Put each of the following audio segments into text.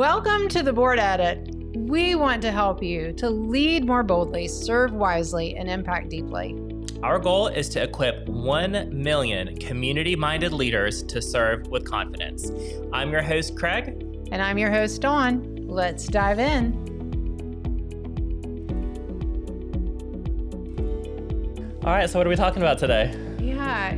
Welcome to the Board Edit. We want to help you to lead more boldly, serve wisely, and impact deeply. Our goal is to equip 1 million community-minded leaders to serve with confidence. I'm your host, Craig. And I'm your host, Dawn. Let's dive in. All right, so what are we talking about today? Yeah,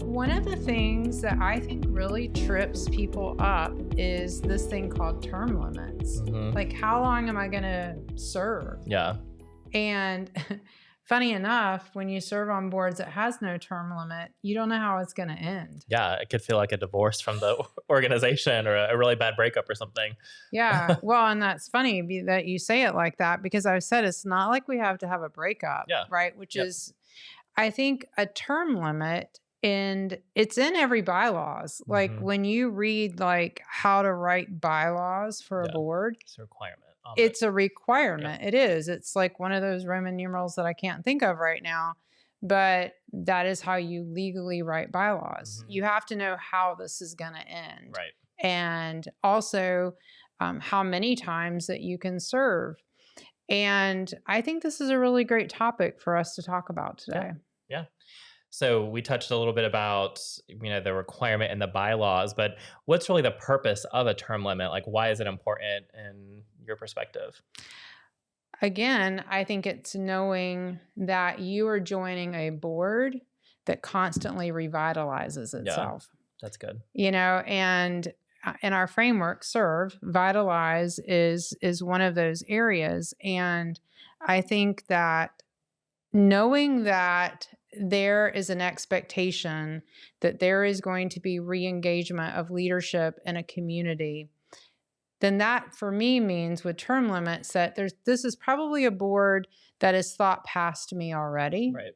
one of the things that I think really trips people up is this thing called term limits. Like, how long am I going to serve? Yeah. And funny enough, when you serve on boards that has no term limit, you don't know how it's going to end. Yeah, it could feel like a divorce from the organization or a really bad breakup or something. Yeah, well, and that's funny that you say it like that, because I've said it's not like we have to have a breakup, right? Which is, I think, a term limit, and it's in every bylaws. Like when you read like how to write bylaws for a board, it's a requirement. It's a requirement. It is. It's like one of those Roman numerals that I can't think of right now, but that is how you legally write bylaws. You have to know how this is going to end. Right. And also how many times that you can serve. And I think this is a really great topic for us to talk about today. Yeah. So we touched a little bit about, the requirement in the bylaws, but what's really the purpose of a term limit? Like, why is it important in your perspective? Again, I think it's knowing that you are joining a board that constantly revitalizes itself. Yeah, that's good. And in our framework, serve, vitalize is one of those areas. And I think that knowing that there is an expectation that there is going to be re-engagement of leadership in a community, then that for me means with term limits that this is probably a board that has thought past me already. Right.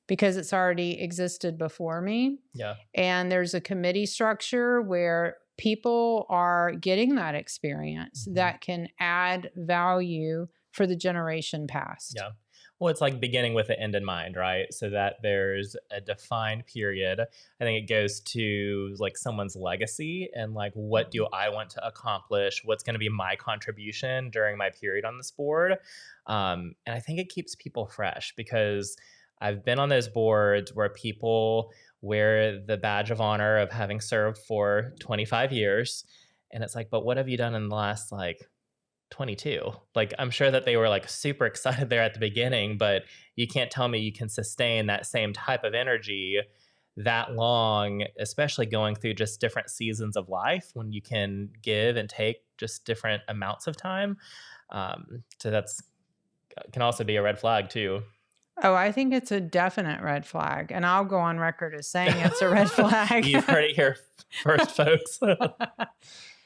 Because it's already existed before me. Yeah. And there's a committee structure where people are getting that experience that can add value for the generation past. Yeah. Well, it's like beginning with the end in mind, right? So that there's a defined period. I think it goes to like someone's legacy and like, what do I want to accomplish? What's going to be my contribution during my period on this board? And I think it keeps people fresh, because I've been on those boards where people wear the badge of honor of having served for 25 years. And it's like, but what have you done in the last 22? Like, I'm sure that they were super excited there at the beginning, but you can't tell me you can sustain that same type of energy that long, especially going through just different seasons of life when you can give and take just different amounts of time. So that's can also be a red flag too. Oh, I think it's a definite red flag. And I'll go on record as saying it's a red flag. You've heard it here first, folks.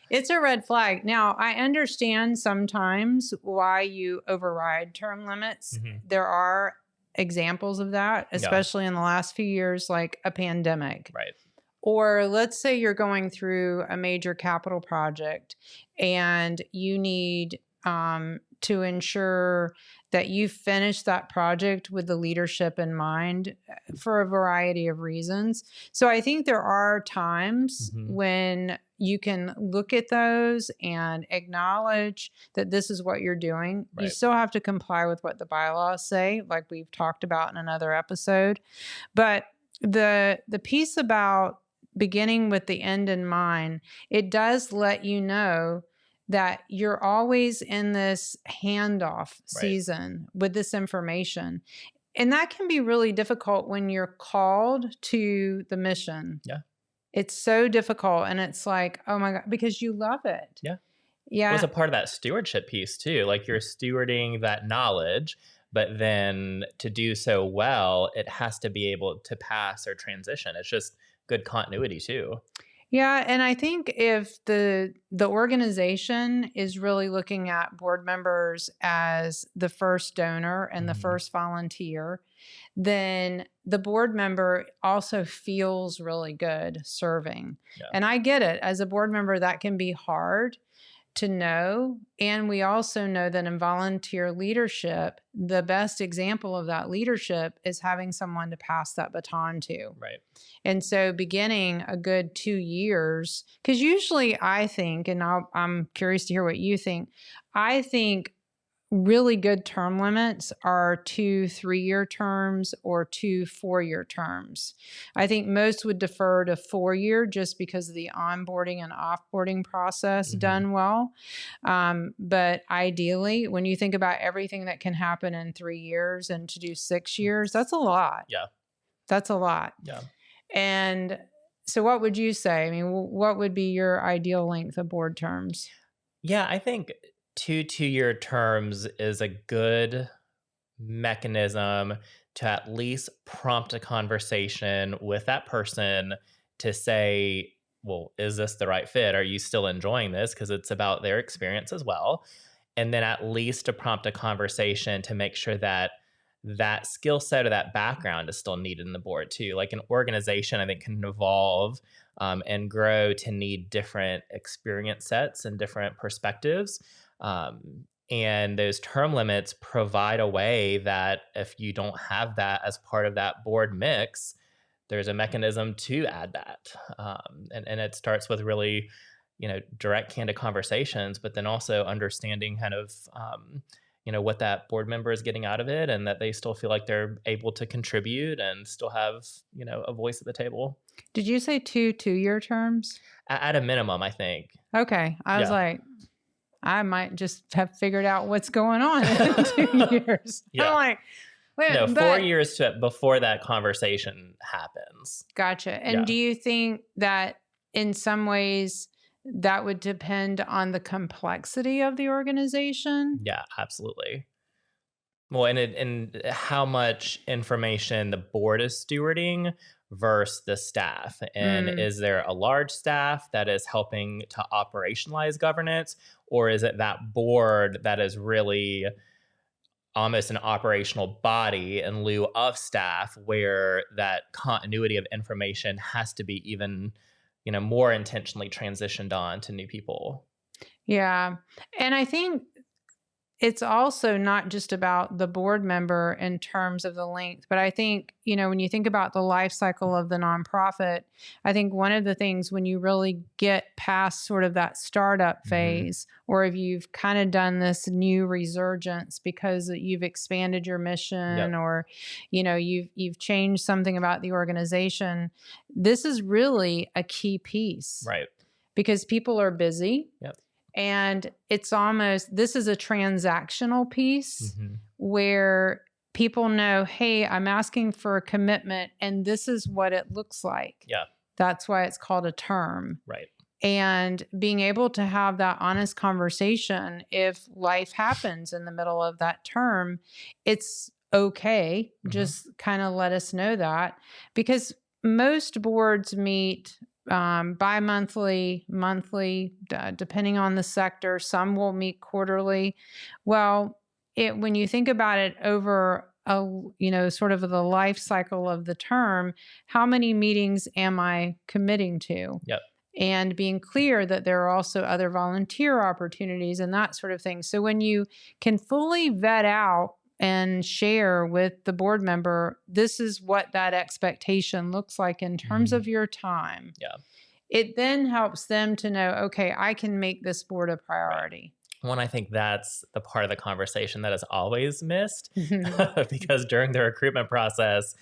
It's a red flag. Now, I understand sometimes why you override term limits. There are examples of that, especially in the last few years, like a pandemic. Right. Or let's say you're going through a major capital project and you need to ensure that you finish that project with the leadership in mind for a variety of reasons. So I think there are times when you can look at those and acknowledge that this is what you're doing. Right. You still have to comply with what the bylaws say, like we've talked about in another episode. But the piece about beginning with the end in mind, it does let you know that you're always in this handoff season with this information. And that can be really difficult when you're called to the mission. Yeah. It's so difficult. And it's like, oh my God, because you love it. Yeah. Yeah. It was a part of that stewardship piece too. Like, you're stewarding that knowledge, but then to do so well, it has to be able to pass or transition. It's just good continuity too. Yeah, and I think if the organization is really looking at board members as the first donor and the first volunteer, then the board member also feels really good serving. Yeah. And I get it. As a board member, that can be hard. to know. And we also know that in volunteer leadership, the best example of that leadership is having someone to pass that baton to. Right. And so beginning a good 2 years, because usually I think, and I'm curious to hear what you think, I think really good term limits are 2 3-year terms or 2 4-year terms. I think most would defer to 4-year just because of the onboarding and offboarding process Hmm. done well. But ideally, when you think about everything that can happen in 3 years and to do 6 years, that's a lot. Yeah. That's a lot. Yeah. And so, what would you say? I mean, what would be your ideal length of board terms? Yeah. I think 2 2-year terms is a good mechanism to at least prompt a conversation with that person to say, well, is this the right fit? Are you still enjoying this? Because it's about their experience as well. And then at least to prompt a conversation to make sure that that skill set or that background is still needed in the board too. Like an organization, I think can evolve and grow to need different experience sets and different perspectives. And those term limits provide a way that if you don't have that as part of that board mix, there's a mechanism to add that. And it starts with really, direct, candid conversations, but then also understanding kind of, what that board member is getting out of it and that they still feel like they're able to contribute and still have, a voice at the table. Did you say 2 2-year terms? At a minimum, I think. Okay. I was Yeah. like, I might just have figured out what's going on in 2 years. I'm Yeah. like, wait, No, 4 but years to before that conversation happens. gotcha. And Yeah. do you think that in some ways that would depend on the complexity of the organization? Yeah, absolutely. Well, and how much information the board is stewarding versus the staff. And Mm, is there a large staff that is helping to operationalize governance, or is it that board that is really almost an operational body in lieu of staff where that continuity of information has to be even, more intentionally transitioned on to new people? yeah. And I think it's also not just about the board member in terms of the length, but I think, when you think about the life cycle of the nonprofit, I think one of the things when you really get past sort of that startup Hmm. phase, or if you've kind of done this new resurgence because you've expanded your mission Yep. or, you've changed something about the organization, this is really a key piece Right. because people are busy. Yep. And it's almost, this is a transactional piece Hmm. where people know, hey, I'm asking for a commitment and this is what it looks like. Yeah. That's why it's called a term. Right. And being able to have that honest conversation if life happens in the middle of that term, it's okay. Hmm. Just kind of let us know that because most boards meet bi-monthly, monthly, depending on the sector. Some will meet quarterly. Well, when you think about it over sort of the life cycle of the term, how many meetings am I committing to? Yep. And being clear that there are also other volunteer opportunities and that sort of thing. So when you can fully vet out and share with the board member, this is what that expectation looks like in terms Hmm. of your time, Yeah. it then helps them to know, okay, I can make this board a Right. priority. Well, and I think that's the part of the conversation that is always missed because during the recruitment process,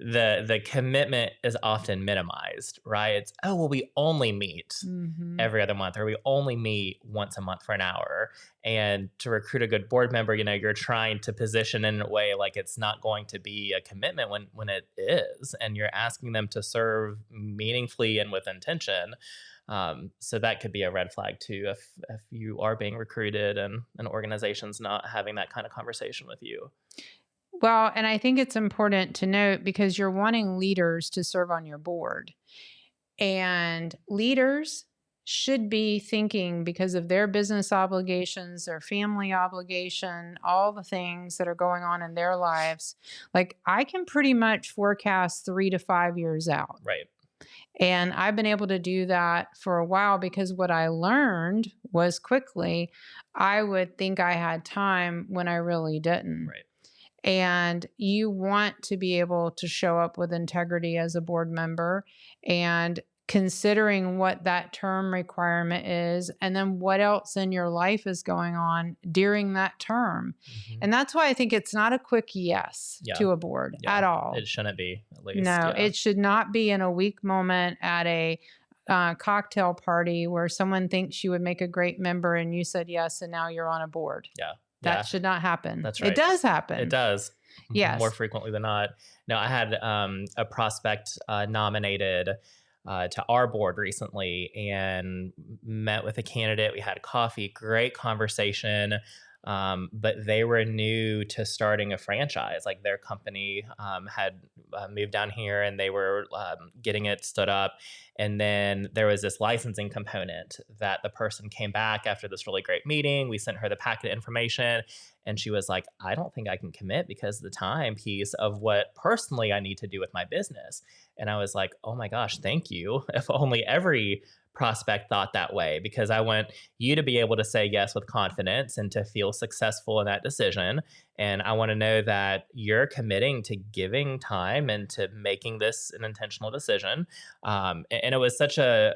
the commitment is often minimized, right? It's, oh, well, we only meet Hmm. every other month or we only meet once a month for an hour. And to recruit a good board member, you're trying to position in a way like it's not going to be a commitment when it is, and you're asking them to serve meaningfully and with intention. So that could be a red flag too if you are being recruited and an organization's not having that kind of conversation with you. Well, and I think it's important to note because you're wanting leaders to serve on your board. And leaders should be thinking because of their business obligations, their family obligation, all the things that are going on in their lives. Like I can pretty much forecast 3 to 5 years out. Right. And I've been able to do that for a while because what I learned was quickly I would think I had time when I really didn't. Right. And you want to be able to show up with integrity as a board member and considering what that term requirement is and then what else in your life is going on during that term. Mhm. And that's why I think it's not a quick yes Yeah. to a board Yeah. at all. It shouldn't be, at least. No, Yeah. it should not be in a weak moment at a cocktail party where someone thinks you would make a great member and you said yes and now you're on a board. Yeah. That Yeah. should not happen. That's It right. does It happen. does, more Yes. frequently than not. No, I had a prospect nominated to our board recently and met with a candidate. We had coffee, great conversation. But they were new to starting a franchise. Like their company had moved down here and they were getting it stood up. And then there was this licensing component that the person came back after this really great meeting. We sent her the packet of information and she was like, I don't think I can commit because of the time piece of what personally I need to do with my business. And I was like, oh my gosh, thank you. If only every prospect thought that way, because I want you to be able to say yes with confidence and to feel successful in that decision. And I want to know that you're committing to giving time and to making this an intentional decision. And it was such a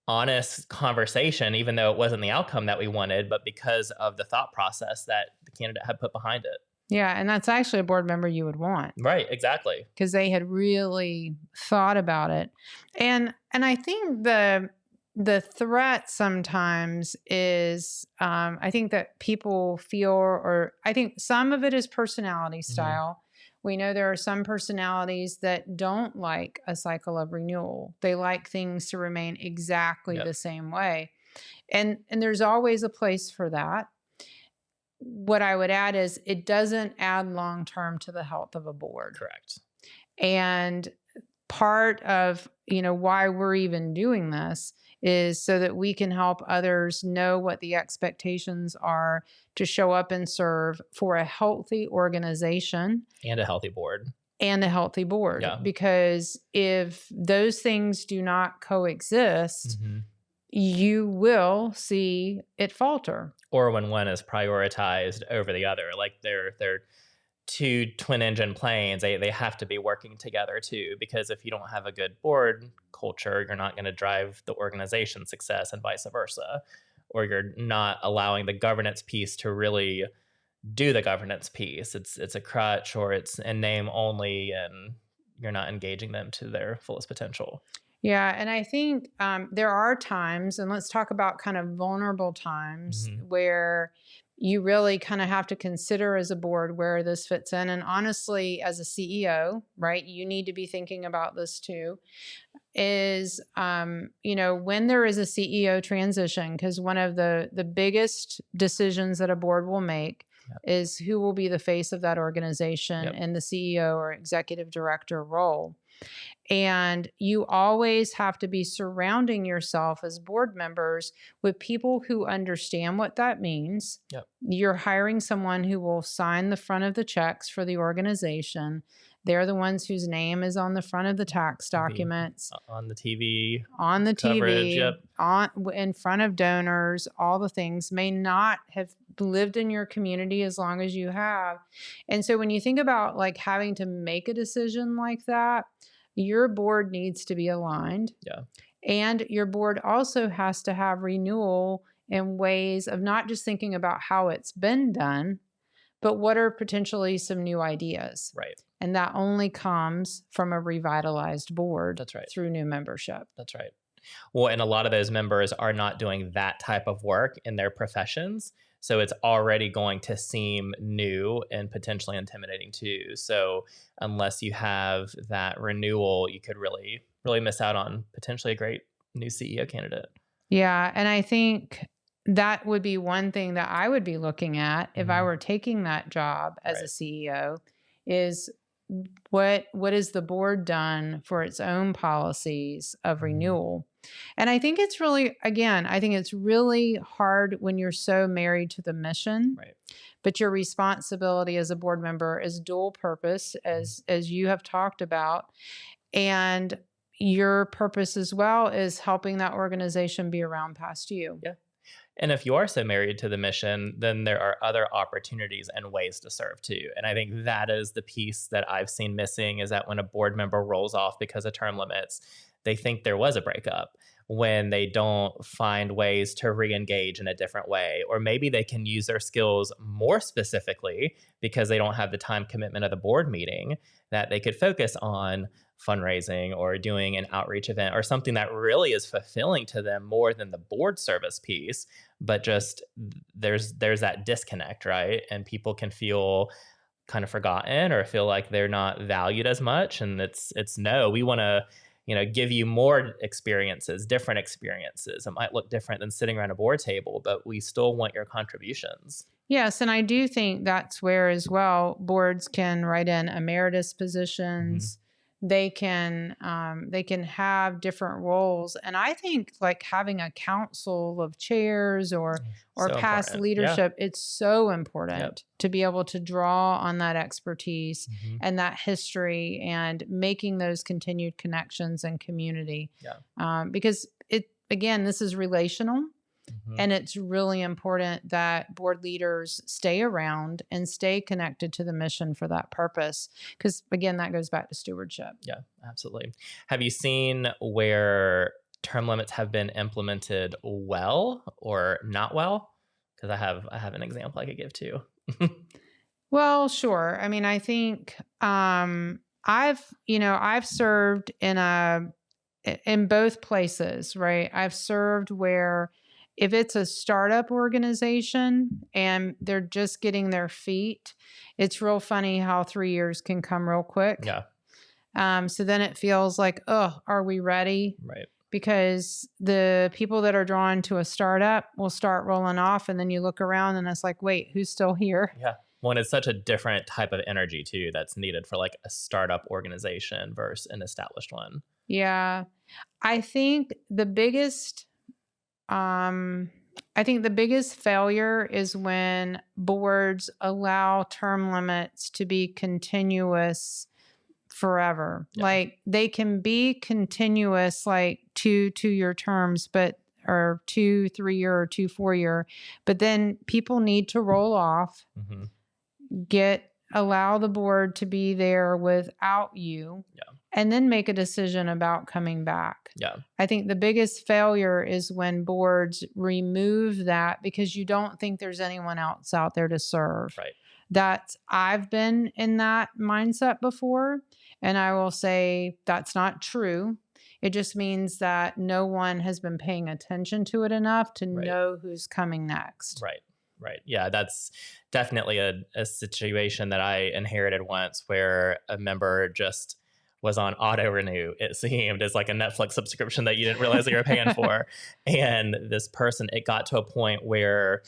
honest conversation, even though it wasn't the outcome that we wanted, but because of the thought process that the candidate had put behind it. Yeah, and that's actually a board member you would want Right, exactly. because they had really thought about it. And I think the threat sometimes is I think that people feel, or I think some of it is personality Mhm. style. We know there are some personalities that don't like a cycle of renewal. They like things to remain exactly Yep, the same way. And there's always a place for that. What I would add is it doesn't add long term to the health of a board. correct. And part of, why we're even doing this is so that we can help others know what the expectations are to show up and serve for a healthy organization And a healthy board. and a healthy board. Yeah. Because if those things do not coexist, Mhm. you will see it falter. Or when one is prioritized over the other, like they're two twin engine planes, they have to be working together too, because if you don't have a good board culture, you're not going to drive the organization's success and vice versa, or you're not allowing the governance piece to really do the governance piece. It's a crutch or it's in name only, and you're not engaging them to their fullest potential. Yeah, and I think there are times, and let's talk about kind of vulnerable times Hmm. where you really kind of have to consider as a board where this fits in. And honestly, as a CEO, right, you need to be thinking about this too. Is when there is a CEO transition, because one of the biggest decisions that a board will make Yep. is who will be the face of that organization Yep. in the CEO or executive director role. And you always have to be surrounding yourself as board members with people who understand what that means. Yep. You're hiring someone who will sign the front of the checks for the organization. They're the ones whose name is on the front of the tax Be documents, on the TV on the coverage. TV, Yep. in front of donors, all the things, may not have lived in your community as long as you have. And so when you think about like having to make a decision like that, your board needs to be aligned. Yeah. And your board also has to have renewal in ways of not just thinking about how it's been done, but what are potentially some new ideas. Right. And that only comes from a revitalized board That's right. through new membership. That's right. Well, and a lot of those members are not doing that type of work in their professions. So it's already going to seem new and potentially intimidating too. So unless you have that renewal, you could really, really miss out on potentially a great new CEO candidate. Yeah. And I think that would be one thing that I would be looking at if I Mhm. were taking that job as a Right. CEO is what is the board done for its own policies of Mhm. renewal. And I think it's really, again, I think it's really hard when you're so married to the mission, Right. but your responsibility as a board member is dual purpose, as you have talked about. And your purpose as well is helping that organization be around past you. Yeah. And if you are so married to the mission, then there are other opportunities and ways to serve too. And I think that is the piece that I've seen missing, is that when a board member rolls off because of term limits, they think there was a breakup when they don't find ways to re-engage in a different way. Or maybe they can use their skills more specifically because they don't have the time commitment of the board meeting, that they could focus on fundraising or doing an outreach event or something that really is fulfilling to them more than the board service piece. But just there's that disconnect, right? And people can feel kind of forgotten or feel like they're not valued as much. And it's no, we want to, give you more experiences, different experiences. It might look different than sitting around a board table, but we still want your contributions. Yes, and I do think that's where as well boards can write in emeritus Hmm. positions. They can have different roles, and I think like having a council of chairs or So past important. Yeah. leadership, it's so Yep. important to be able to draw on that expertise Hmm. and that history and making those continued connections and community. Yeah. Because it again, this is relational. Hmm. And it's really important that board leaders stay around and stay connected to the mission for that purpose. Because again, that goes back to stewardship. Yeah, absolutely. Have you seen where term limits have been implemented well or not well? Because I have an example I could give too. Well, sure. I mean, I think I've served in both places, right? I've served where if it's a startup organization and they're just getting their feet, it's real funny how 3 years can come real quick. Yeah, So then it feels like, oh, are we ready? right. Because the people that are drawn to a startup will start rolling off, and then you look around and it's like, wait, who's still here? Yeah. Well, and it's such a different type of energy too that's needed for like a startup organization versus an established one. Yeah. I think the biggest I think the biggest failure is when boards allow term limits to be continuous forever. Yeah. Like they can be continuous like 2 2 year terms, but or 2 3 year or 2 4 year, but then people need to roll off, Hmm. allow the board to be there without you, Yeah. and then make a decision about coming back. Yeah. I think the biggest failure is when boards remove that because you don't think there's anyone else out there to serve. Right. I've been in that mindset before, and I will say that's not true. It just means that no one has been paying attention to it enough to Right. know who's coming next. Right. Right. Yeah, that's definitely a situation that I inherited once where a member just was on auto renew, it seemed, as like a Netflix subscription that you didn't realize that you were paying for. And this person, it got to a point where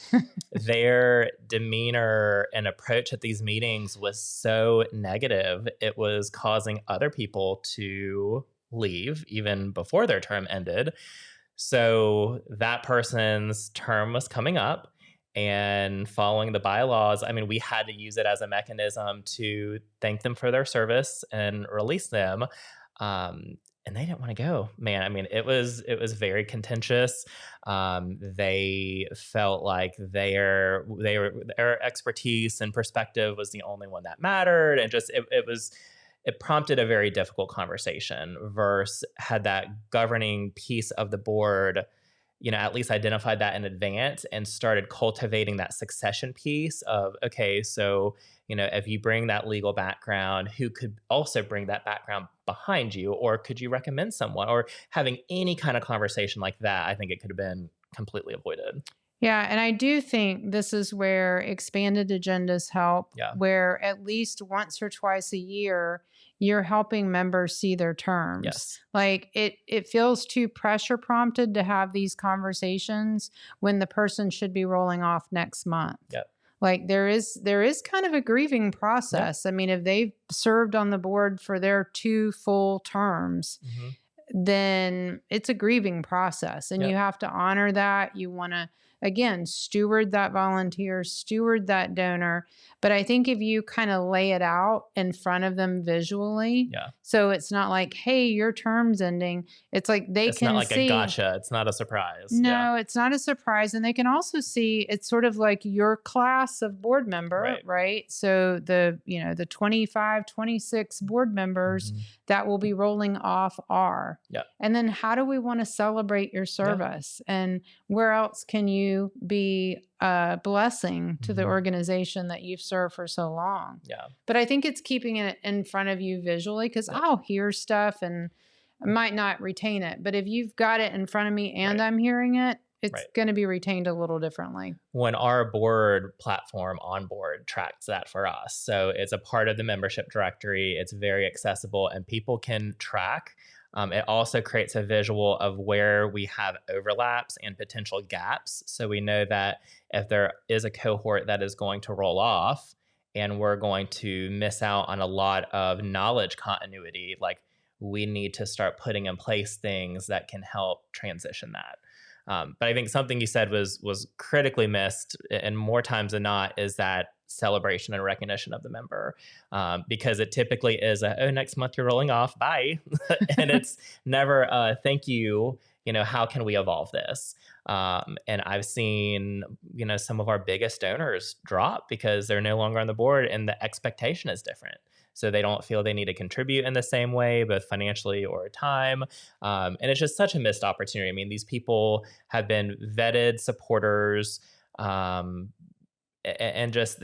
their demeanor and approach at these meetings was so negative, it was causing other people to leave even before their term ended. So that person's term was coming up, and following the bylaws, I mean, we had to use it as a mechanism to thank them for their service and release them. And they didn't want to go, man. I mean, it was very contentious. They felt like their expertise and perspective was the only one that mattered, and just it prompted a very difficult conversation. Versus had that governing piece of the board, at least identified that in advance and started cultivating that succession piece of, okay, so, if you bring that legal background, who could also bring that background behind you? Or could you recommend someone? Or having any kind of conversation like that, I think it could have been completely avoided. Yeah, and I do think this is where expanded agendas help, Yeah. where at least once or twice a year, you're helping members see their terms. Yes. Like it feels too pressure prompted to have these conversations when the person should be rolling off next month. Yep. Like there is kind of a grieving process. I mean, if they've served on the board for their 2 full terms, Hmm. then it's a grieving process and Yep. you have to honor that. You want to again, steward that volunteer, steward that donor. But I think if you kind of lay it out in front of them visually, Yeah. so it's not like, hey, your term's ending. It's like they It's not can like a see. gotcha. It's not a surprise. Yeah. No, it's not a surprise. And they can also see it's sort of like your class of board member, right? So the 25, 26 board members that will be rolling off are. Yeah. And then how do we want to celebrate your service? And where else can you be a blessing to the organization that you've served for so long? Yeah. But I think it's keeping it in front of you visually, because I'll hear stuff and I might not retain it. But if you've got it in front of me and I'm hearing it, it's going to be retained a little differently. When our board platform Onboard tracks that for us. So it's a part of the membership directory. It's very accessible and people can track. It also creates a visual of where we have overlaps and potential gaps. So we know that if there is a cohort that is going to roll off and we're going to miss out on a lot of knowledge continuity, like we need to start putting in place things that can help transition that. But I think something you said was critically missed, and more times than not, is that celebration and recognition of the member, because it typically is next month you're rolling off, bye, and it's never thank you. How can we evolve this? And I've seen some of our biggest donors drop because they're no longer on the board, and the expectation is different. So they don't feel they need to contribute in the same way, both financially or time. And it's just such a missed opportunity. I mean, these people have been vetted supporters, and just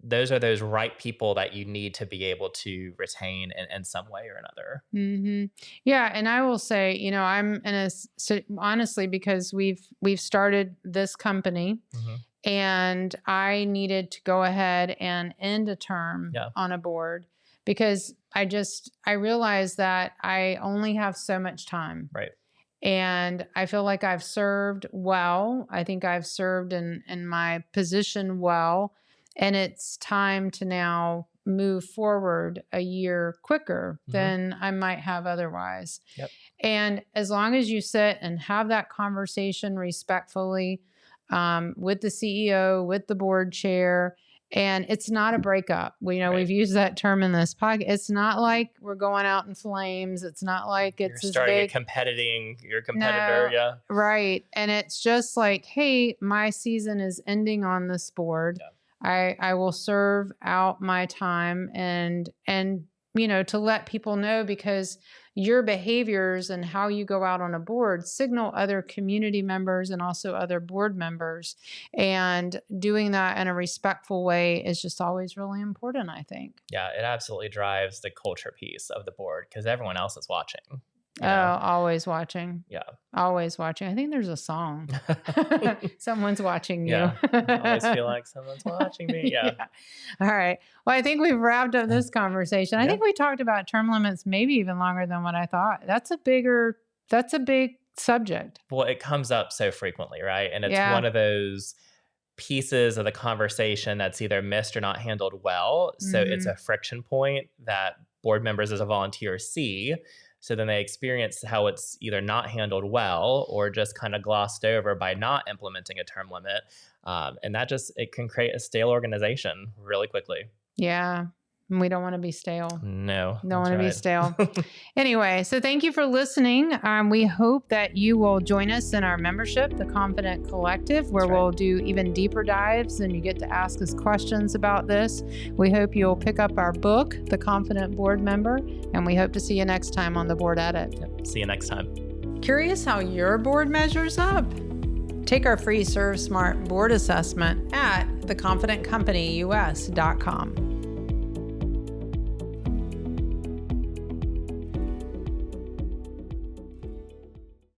those are those right people that you need to be able to retain in some way or another. Yeah. And I will say, I'm in honestly, because we've started this company. And I needed to go ahead and end a term on a board because I realized that I only have so much time. Right. And I feel like I've served well. I think I've served in my position well. And it's time to now move forward a year quicker than I might have otherwise. Yep. And as long as you sit and have that conversation respectfully, with the CEO, with the board chair, and it's not a breakup. We've used that term in this podcast. It's not like we're going out in flames. It's not like it's you're starting a competing your competitor. No, right. And it's just like, hey, my season is ending on this board. I will serve out my time and to let people know, because your behaviors and how you go out on a board signal other community members and also other board members. And doing that in a respectful way is just always really important, I think. Yeah, it absolutely drives the culture piece of the board because everyone else is watching. Always watching. Yeah. Always watching. I think there's a song. Someone's watching you. Yeah. I always feel like someone's watching me. Yeah. All right. Well, I think we've wrapped up this conversation. I think we talked about term limits maybe even longer than what I thought. That's a big subject. Well, it comes up so frequently, right? And it's one of those pieces of the conversation that's either missed or not handled well. So it's a friction point that board members as a volunteer see. So then they experience how it's either not handled well or just kind of glossed over by not implementing a term limit. And it can create a stale organization really quickly. Yeah. We don't want to be stale. No. Don't want to be stale. Anyway, so thank you for listening. We hope that you will join us in our membership, the Confident Collective, where we'll do even deeper dives and you get to ask us questions about this. We hope you'll pick up our book, The Confident Board Member, and we hope to see you next time on The Board Edit. Yep. See you next time. Curious how your board measures up? Take our free Serve Smart board assessment at theconfidentcompanyus.com.